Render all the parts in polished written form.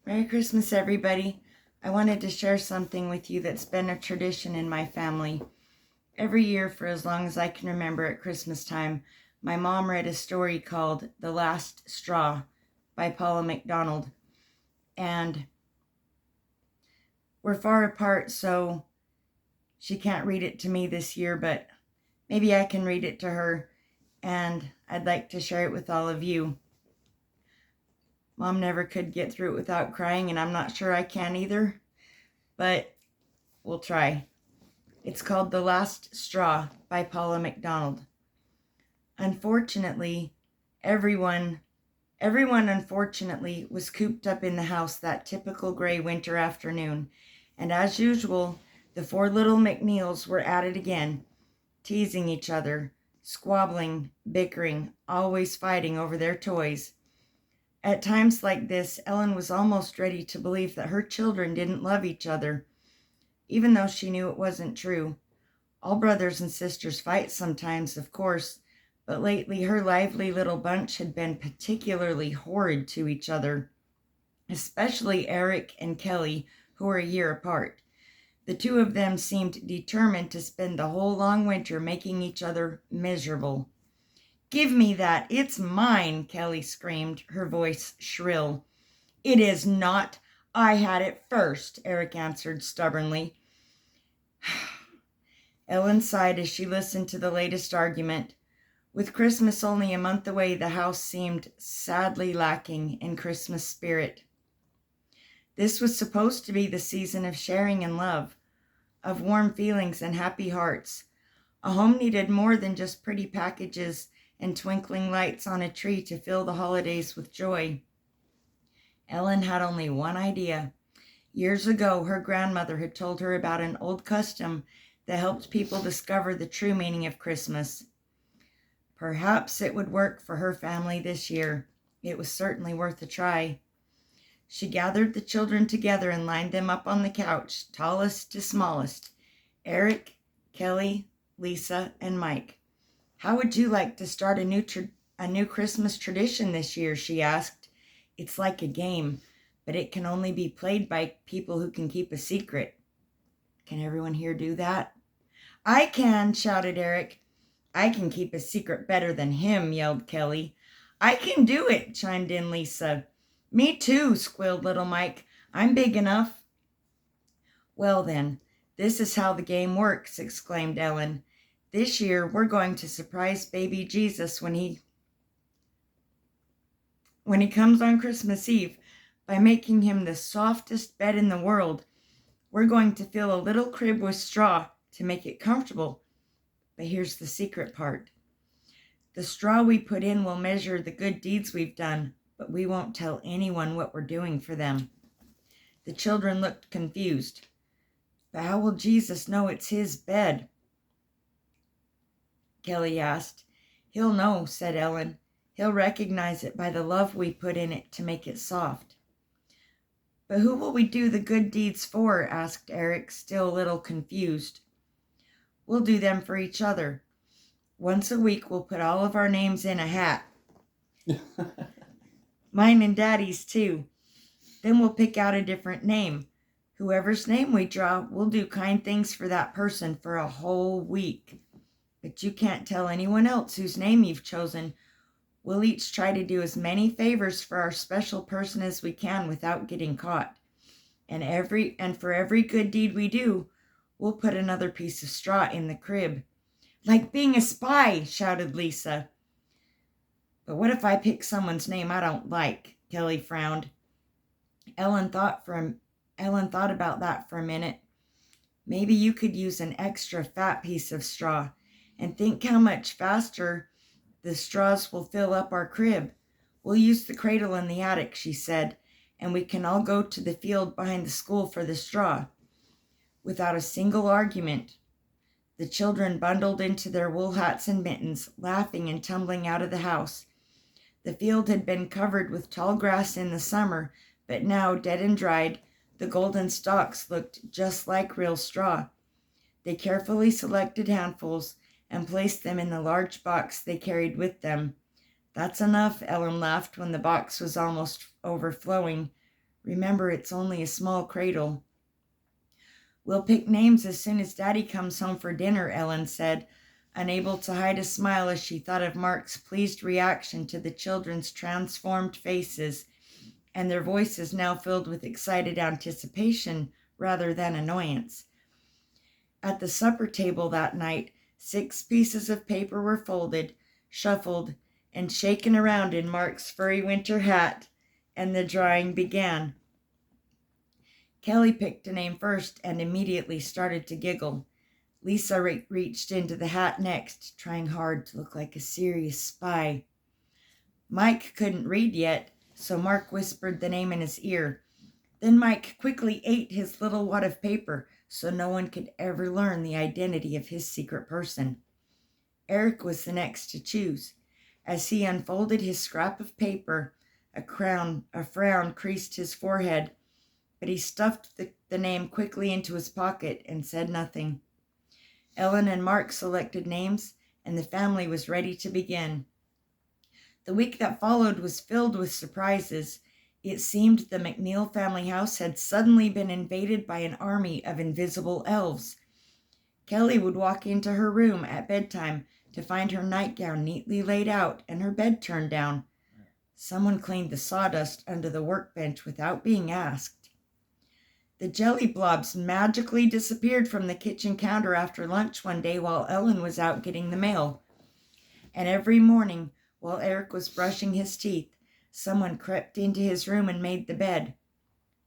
Merry Christmas, everybody. I wanted to share something with you that's been a tradition in my family. Every year, for as long as I can remember at Christmas time, my mom read a story called The Last Straw by Paula McDonald. And we're far apart, so she can't read it to me this year, but maybe I can read it to her, and I'd like to share it with all of you. Mom never could get through it without crying, and I'm not sure I can either, but we'll try. It's called The Last Straw by Paula McDonald. Unfortunately, everyone unfortunately was cooped up in the house that typical gray winter afternoon, and as usual, the four little McNeils were at it again, teasing each other, squabbling, bickering, always fighting over their toys. At times like this, Ellen was almost ready to believe that her children didn't love each other, even though she knew it wasn't true. All brothers and sisters fight sometimes, of course, but lately her lively little bunch had been particularly horrid to each other, especially Eric and Kelly, who were a year apart. The two of them seemed determined to spend the whole long winter making each other miserable. "Give me that! It's mine!" Kelly screamed, her voice shrill. "It is not! I had it first," Eric answered stubbornly. Ellen sighed as she listened to the latest argument. With Christmas only a month away, the house seemed sadly lacking in Christmas spirit. This was supposed to be the season of sharing and love, of warm feelings and happy hearts. A home needed more than just pretty packages and twinkling lights on a tree to fill the holidays with joy. Ellen had only one idea. Years ago, her grandmother had told her about an old custom that helped people discover the true meaning of Christmas. Perhaps it would work for her family this year. It was certainly worth a try. She gathered the children together and lined them up on the couch, tallest to smallest: Eric, Kelly, Lisa, and Mike. "How would you like to start a new Christmas tradition this year?" she asked. "It's like a game, but it can only be played by people who can keep a secret." "Can everyone here do that?" "I can," shouted Eric. "I can keep a secret better than him," yelled Kelly. "I can do it," chimed in Lisa. "Me too," squealed little Mike. "I'm big enough." "Well then, this is how the game works," exclaimed Ellen. "This year we're going to surprise baby Jesus when he comes on Christmas Eve by making him the softest bed in the world. We're going to fill a little crib with straw to make it comfortable. But here's the secret part. The straw we put in will measure the good deeds we've done, but we won't tell anyone what we're doing for them." The children looked confused. "But how will Jesus know it's his bed?" Kelly asked. "He'll know," said Ellen. "He'll recognize it by the love we put in it to make it soft." "But who will we do the good deeds for?" asked Eric, still a little confused. "We'll do them for each other. Once a week we'll put all of our names in a hat. Mine and Daddy's too. Then we'll pick out a different name. Whoever's name we draw, we'll do kind things for that person for a whole week. But you can't tell anyone else whose name you've chosen. We'll each try to do as many favors for our special person as we can without getting caught. And for every good deed we do, we'll put another piece of straw in the crib." "Like being a spy," shouted Lisa. "But what if I pick someone's name I don't like?" Kelly frowned. Ellen thought about that for a minute. "Maybe you could use an extra fat piece of straw, and think how much faster the straws will fill up our crib. We'll use the cradle in the attic," she said, "and we can all go to the field behind the school for the straw." Without a single argument, the children bundled into their wool hats and mittens, laughing and tumbling out of the house. The field had been covered with tall grass in the summer, but now, dead and dried, the golden stalks looked just like real straw. They carefully selected handfuls and placed them in the large box they carried with them. "That's enough," Ellen laughed when the box was almost overflowing. Remember, it's only a small cradle. We'll pick names as soon as Daddy comes home for dinner, Ellen said, unable to hide a smile as she thought of Mark's pleased reaction to the children's transformed faces and their voices now filled with excited anticipation rather than annoyance. At the supper table that night, 6 pieces of paper were folded, shuffled, and shaken around in Mark's furry winter hat, and the drawing began. Kelly picked a name first and immediately started to giggle. Lisa reached into the hat next, trying hard to look like a serious spy. Mike couldn't read yet, so Mark whispered the name in his ear. Then Mike quickly ate his little wad of paper so no one could ever learn the identity of his secret person. Eric was the next to choose. As he unfolded his scrap of paper, a frown creased his forehead, but he stuffed the name quickly into his pocket and said nothing. Ellen and Mark selected names, and the family was ready to begin. The week that followed was filled with surprises. It seemed the McNeil family house had suddenly been invaded by an army of invisible elves. Kelly would walk into her room at bedtime to find her nightgown neatly laid out and her bed turned down. Someone cleaned the sawdust under the workbench without being asked. The jelly blobs magically disappeared from the kitchen counter after lunch one day while Ellen was out getting the mail. And every morning, while Eric was brushing his teeth, someone crept into his room and made the bed.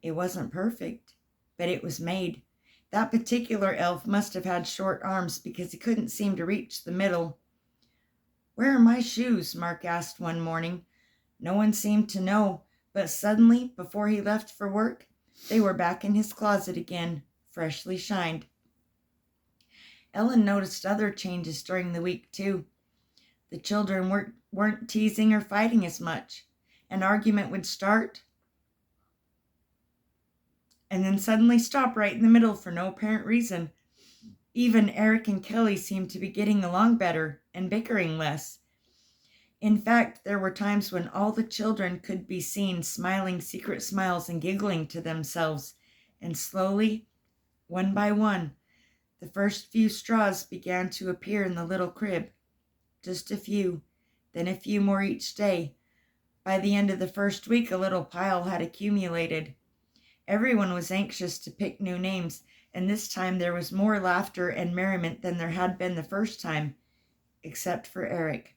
It wasn't perfect, but it was made. That particular elf must have had short arms because he couldn't seem to reach the middle. "Where are my shoes?" Mark asked one morning. No one seemed to know, but suddenly, before he left for work, they were back in his closet again, freshly shined. Ellen noticed other changes during the week, too. The children weren't teasing or fighting as much. An argument would start and then suddenly stop right in the middle for no apparent reason. Even Eric and Kelly seemed to be getting along better and bickering less. In fact, there were times when all the children could be seen smiling secret smiles and giggling to themselves, and slowly, one by one, the first few straws began to appear in the little crib. Just a few, then a few more each day. By the end of the first week, a little pile had accumulated. Everyone was anxious to pick new names, and this time there was more laughter and merriment than there had been the first time, except for Eric.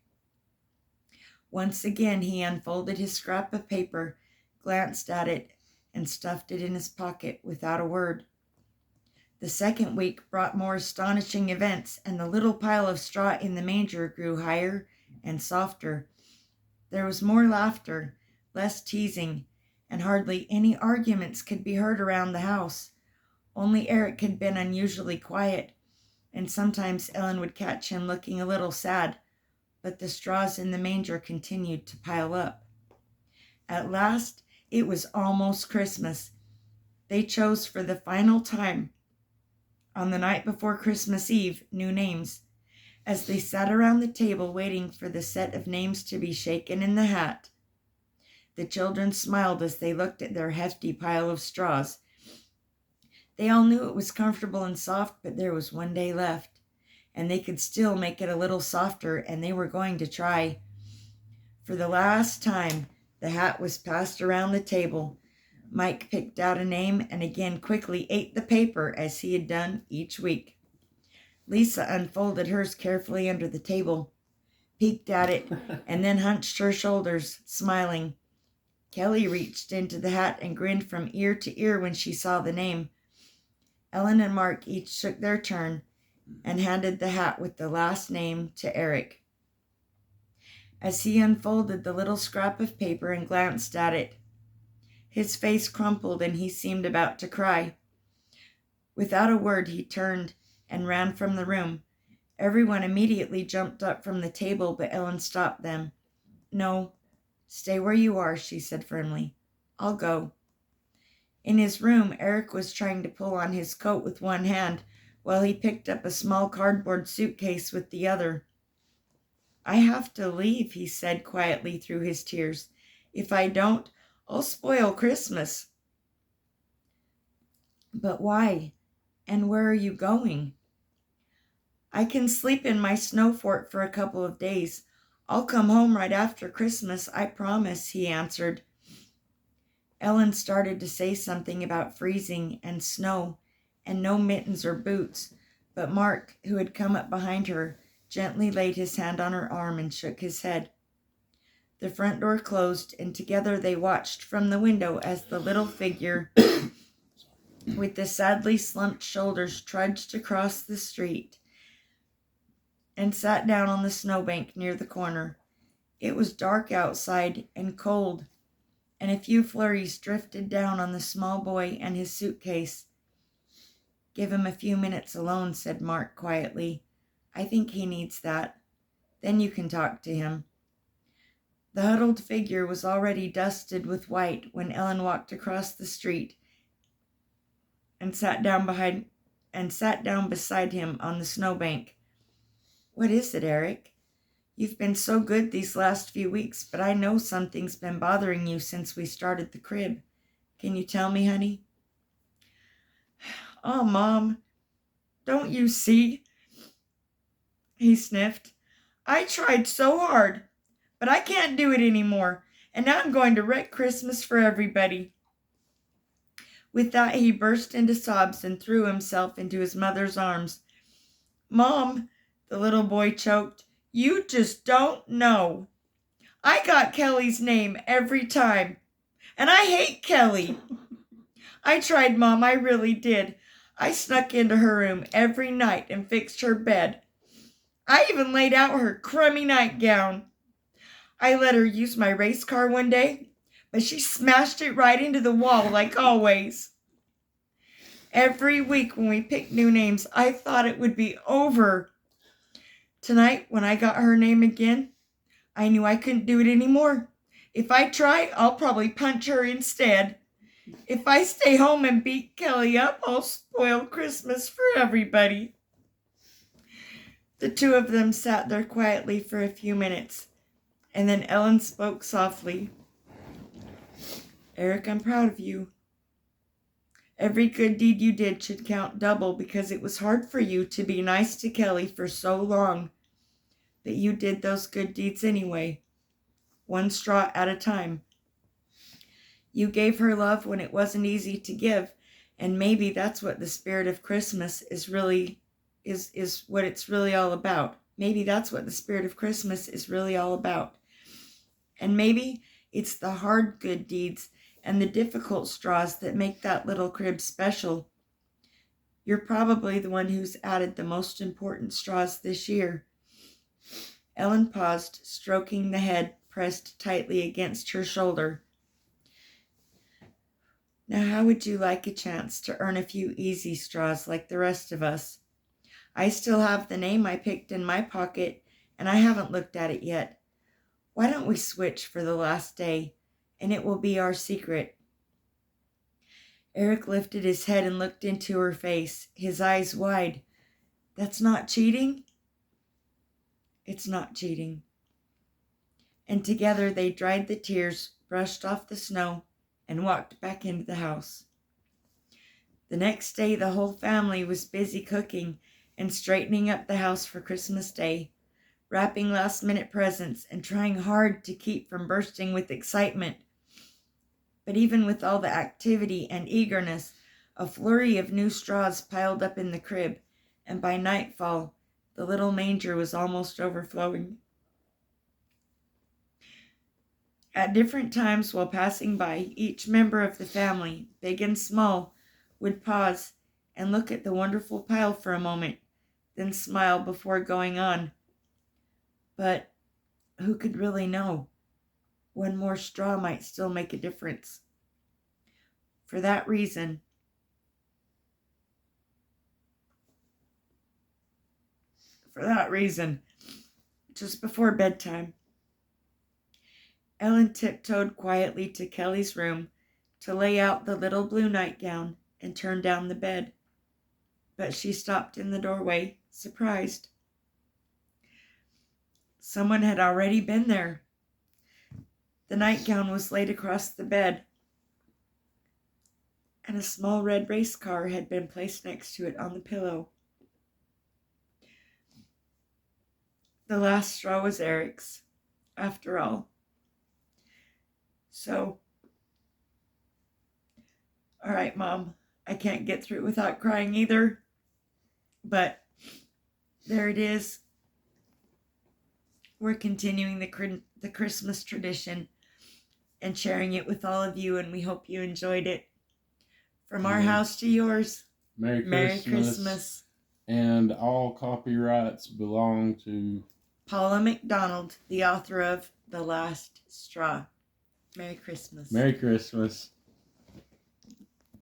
Once again he unfolded his scrap of paper, glanced at it, and stuffed it in his pocket without a word. The second week brought more astonishing events, and the little pile of straw in the manger grew higher and softer. There was more laughter, less teasing, and hardly any arguments could be heard around the house. Only Eric had been unusually quiet, and sometimes Ellen would catch him looking a little sad, but the straws in the manger continued to pile up. At last, it was almost Christmas. They chose for the final time, on the night before Christmas Eve, new names. As they sat around the table waiting for the set of names to be shaken in the hat, the children smiled as they looked at their hefty pile of straws. They all knew it was comfortable and soft, but there was one day left, and they could still make it a little softer, and they were going to try. For the last time, the hat was passed around the table. Mike picked out a name and again quickly ate the paper as he had done each week. Lisa unfolded hers carefully under the table, peeked at it, and then hunched her shoulders, smiling. Kelly reached into the hat and grinned from ear to ear when she saw the name. Ellen and Mark each took their turn and handed the hat with the last name to Eric. As he unfolded the little scrap of paper and glanced at it, his face crumpled and he seemed about to cry. Without a word, he turned and ran from the room. Everyone immediately jumped up from the table, but Ellen stopped them. "No, stay where you are," she said firmly. "I'll go." In his room, Eric was trying to pull on his coat with one hand while he picked up a small cardboard suitcase with the other. "I have to leave," he said quietly through his tears. "If I don't, I'll spoil Christmas." But why? And where are you going? I can sleep in my snow fort for a couple of days. I'll come home right after Christmas, I promise, he answered. Ellen started to say something about freezing and snow and no mittens or boots, but Mark, who had come up behind her, gently laid his hand on her arm and shook his head. The front door closed, and together they watched from the window as the little figure with the sadly slumped shoulders trudged across the street and sat down on the snowbank near the corner. It was dark outside and cold, and a few flurries drifted down on the small boy and his suitcase. "Give him a few minutes alone," said Mark quietly. "I think he needs that. Then you can talk to him." The huddled figure was already dusted with white when Ellen walked across the street and sat down beside him on the snowbank. "What is it, Eric? You've been so good these last few weeks, but I know something's been bothering you since we started the crib. Can you tell me, honey?" "Oh, Mom, don't you see?" he sniffed. "I tried so hard, but I can't do it anymore, and now I'm going to wreck Christmas for everybody." With that, he burst into sobs and threw himself into his mother's arms. "Mom," the little boy choked, "you just don't know. I got Kelly's name every time, and I hate Kelly." "I tried, Mom, I really did. I snuck into her room every night and fixed her bed. I even laid out her crummy nightgown. I let her use my race car one day, but she smashed it right into the wall like always. Every week when we picked new names, I thought it would be over. Tonight, when I got her name again, I knew I couldn't do it anymore. If I try, I'll probably punch her instead. If I stay home and beat Kelly up, I'll spoil Christmas for everybody." The two of them sat there quietly for a few minutes, and then Ellen spoke softly. "Eric, I'm proud of you. Every good deed you did should count double because it was hard for you to be nice to Kelly for so long. But you did those good deeds anyway, one straw at a time. You gave her love when it wasn't easy to give, and maybe that's what the spirit of Christmas is what it's really all about. Maybe that's what the spirit of Christmas is really all about. And maybe it's the hard good deeds and the difficult straws that make that little crib special. You're probably the one who's added the most important straws this year." Ellen paused, stroking the head pressed tightly against her shoulder. "Now, how would you like a chance to earn a few easy straws like the rest of us? I still have the name I picked in my pocket, and I haven't looked at it yet. Why don't we switch for the last day, and it will be our secret?" Eric lifted his head and looked into her face, his eyes wide. "That's not cheating?" "It's not cheating." And together they dried the tears, brushed off the snow, and walked back into the house. The next day the whole family was busy cooking and straightening up the house for Christmas Day, wrapping last-minute presents and trying hard to keep from bursting with excitement. But even with all the activity and eagerness, a flurry of new straws piled up in the crib, and by nightfall the little manger was almost overflowing. At different times while passing by, each member of the family, big and small, would pause and look at the wonderful pile for a moment, then smile before going on. But who could really know? One more straw might still make a difference. For that reason, just before bedtime, Ellen tiptoed quietly to Kelly's room to lay out the little blue nightgown and turn down the bed. But she stopped in the doorway, surprised. Someone had already been there. The nightgown was laid across the bed, and a small red race car had been placed next to it on the pillow. The last straw was Eric's, after all. So, all right, Mom, I can't get through it without crying either, but there it is. We're continuing the Christmas tradition and sharing it with all of you, and we hope you enjoyed it. From our house to yours, Merry Christmas. And all copyrights belong to Paula McDonald, the author of The Last Straw. Merry Christmas. Merry Christmas.